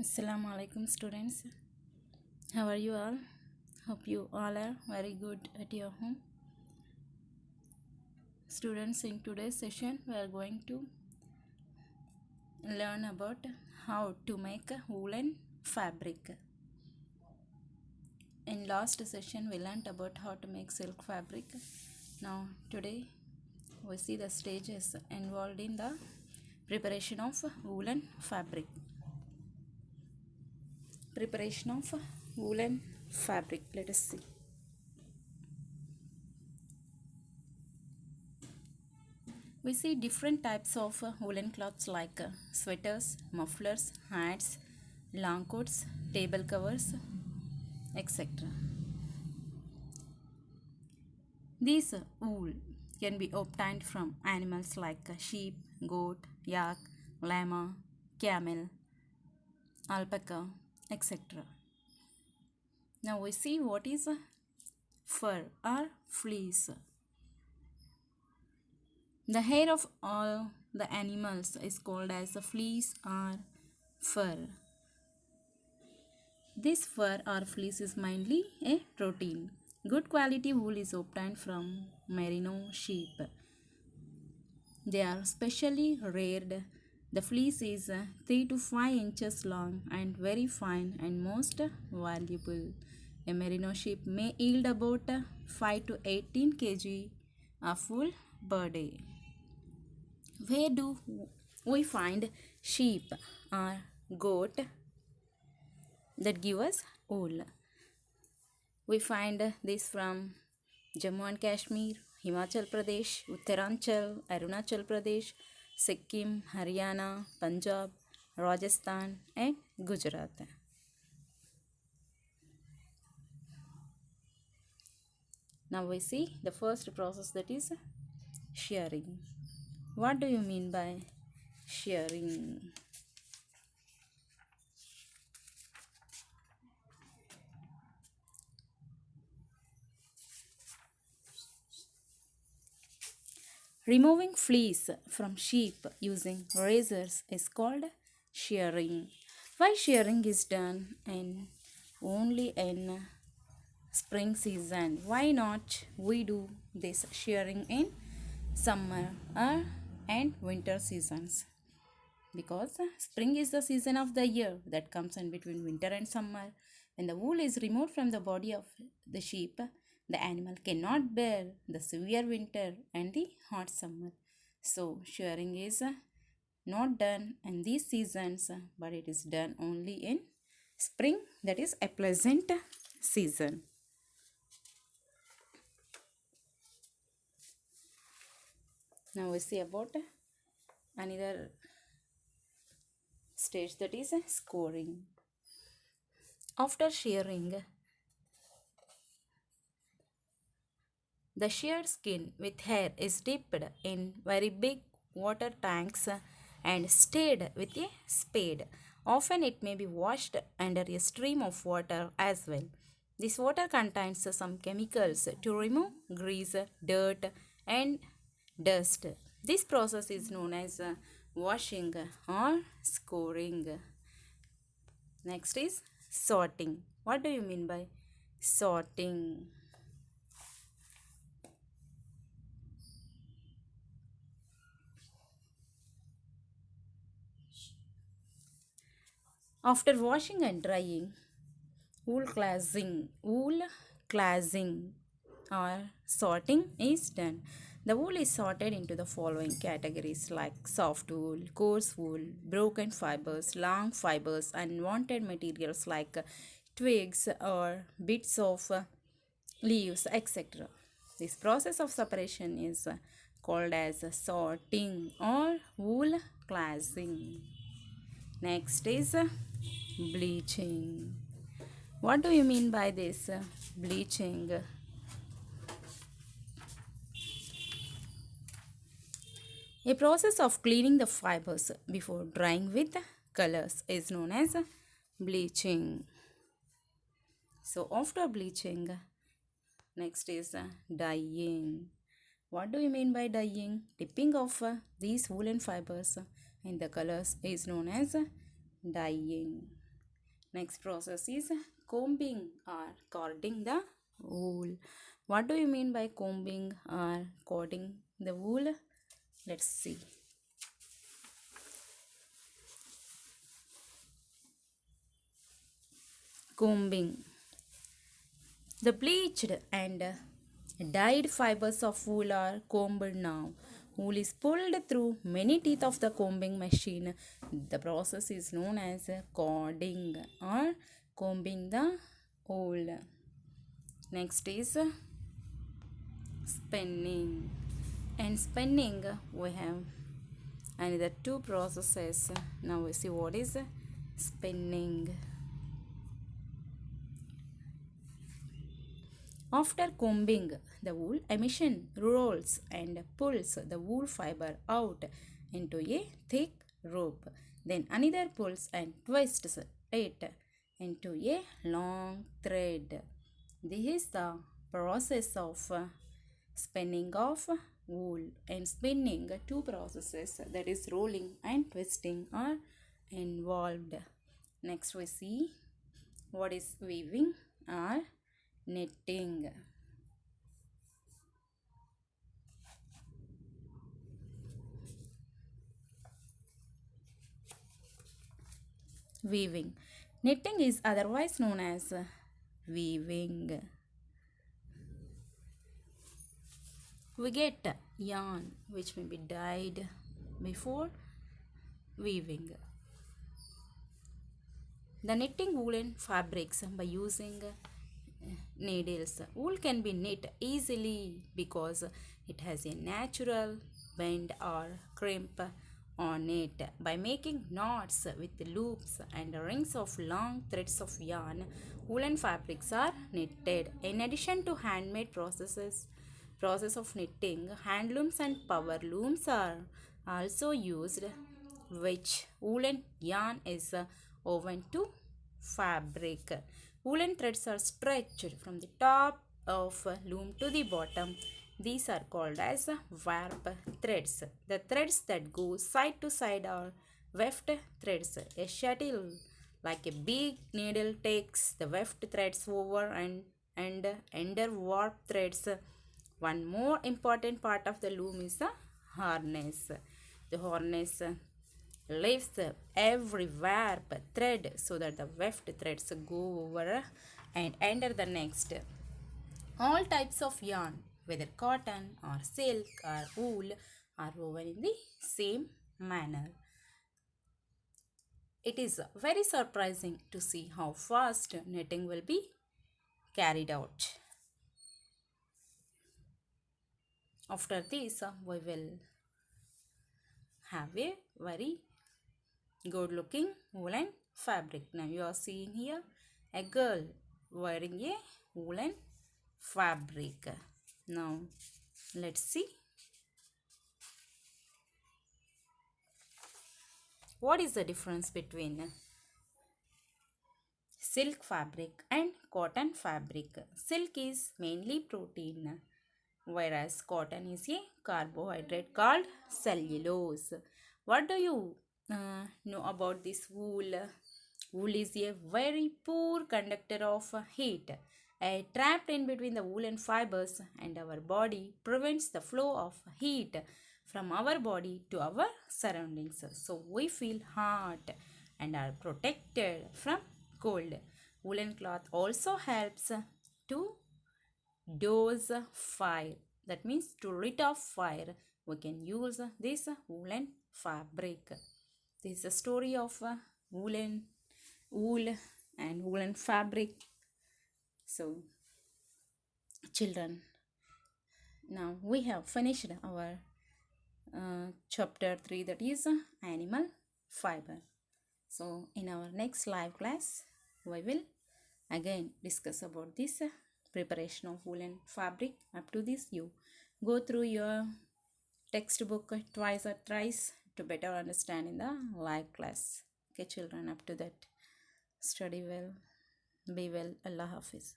Assalamu alaikum students. How are you all? Hope you all are very good at your home. Students, in today's session we are going to learn about how to make a woolen fabric. In last session we learned about how to make silk fabric. Now today we see the stages involved in the preparation of woolen fabric. Preparation of woolen fabric. Let us see. We see different types of woolen cloths like sweaters, mufflers, hats, long coats, table covers, etc. These wool can be obtained from animals like sheep, goat, yak, llama, camel, alpaca, etc. Now we see what is fur or fleece. The hair of all the animals is called as a fleece or fur. This fur or fleece is mainly a protein. Good quality wool is obtained from merino sheep. They are specially reared. The fleece is 3 to 5 inches long and very fine and most valuable. A merino sheep may yield about 5 to 18 kg of wool per day. Where do we find sheep or goat that give us wool? We find this from Jammu and Kashmir, Himachal Pradesh, Uttaranchal, Arunachal Pradesh, Sikkim, Haryana, Punjab, Rajasthan, and Gujarat. Now we see the first process, that is shearing. What do you mean by shearing? Removing fleece from sheep using razors is called shearing. Why shearing is done only in spring season? Why not we do this shearing in summer and winter seasons? Because spring is the season of the year that comes in between winter and summer. When the wool is removed from the body of the sheep, the animal cannot bear the severe winter and the hot summer. So shearing is not done in these seasons, but it is done only in spring, that is a pleasant season. Now we see about another stage, that is scoring. After shearing, the sheared skin with hair is dipped in very big water tanks and stirred with a spade. Often it may be washed under a stream of water as well. This water contains some chemicals to remove grease, dirt, and dust. This process is known as washing or scoring. Next is sorting. What do you mean by sorting? After washing and drying, wool classing or sorting is done. The wool is sorted into the following categories like soft wool, coarse wool, broken fibers, long fibers, unwanted materials like twigs or bits of leaves, etc. This process of separation is called as sorting or wool classing. Next is bleaching. What do you mean by this bleaching? A process of cleaning the fibers before drying with colors is known as bleaching. So after bleaching, next is dyeing. What do you mean by dyeing? Dipping of these woolen fibers in the colors is known as dyeing. Next process is combing or cording the wool. What do you mean by combing or cording the wool? Let's see. Combing. The bleached and dyed fibers of wool are combed now. Wool is pulled through many teeth of the combing machine. The process is known as cording or combing the wool. Next is spinning. And spinning we have another two processes. Now we see what is spinning. After combing the wool, a machine rolls and pulls the wool fiber out into a thick rope. Then another pulls and twists it into a long thread. This is the process of spinning of wool. And spinning, two processes, that is rolling and twisting, are involved. Next we see what is weaving or knitting. Weaving. Knitting is otherwise known as weaving. We get yarn which may be dyed before weaving. The knitting woolen fabrics by using needles. Wool can be knit easily because it has a natural bend or crimp on it. By making knots with loops and rings of long threads of yarn, woolen fabrics are knitted. In addition to handmade process of knitting, hand looms and power looms are also used, which woolen yarn is woven to fabric. Woolen threads are stretched from the top of a loom to the bottom. These are called as warp threads. The threads that go side to side are weft threads. A shuttle like a big needle takes the weft threads over and under warp threads. One more important part of the loom is the harness. The harness lifts every warp thread so that the weft threads go over and enter the next. All types of yarn, whether cotton or silk or wool, are woven in the same manner. It is very surprising to see how fast knitting will be carried out. After this, we will have a very good looking woolen fabric. Now you are seeing here a girl wearing a woolen fabric. Now let's see what is the difference between silk fabric and cotton fabric. Silk is mainly protein, whereas cotton is a carbohydrate called cellulose. What do you know about this wool? Wool is a very poor conductor of heat. Trapped in between the woolen fibers and our body prevents the flow of heat from our body to our surroundings. So we feel hot and are protected from cold. Woolen cloth also helps to douse fire. That means to rid of fire, we can use this woolen fabric. This is a story of wool and woolen fabric. So children, now we have finished our chapter 3, that is animal fiber. So in our next live class we will again discuss about this preparation of woolen fabric. Up to this, you go through your textbook twice or thrice to better understand in the live class. Okay children, up to that, study well, be well. Allah Hafiz.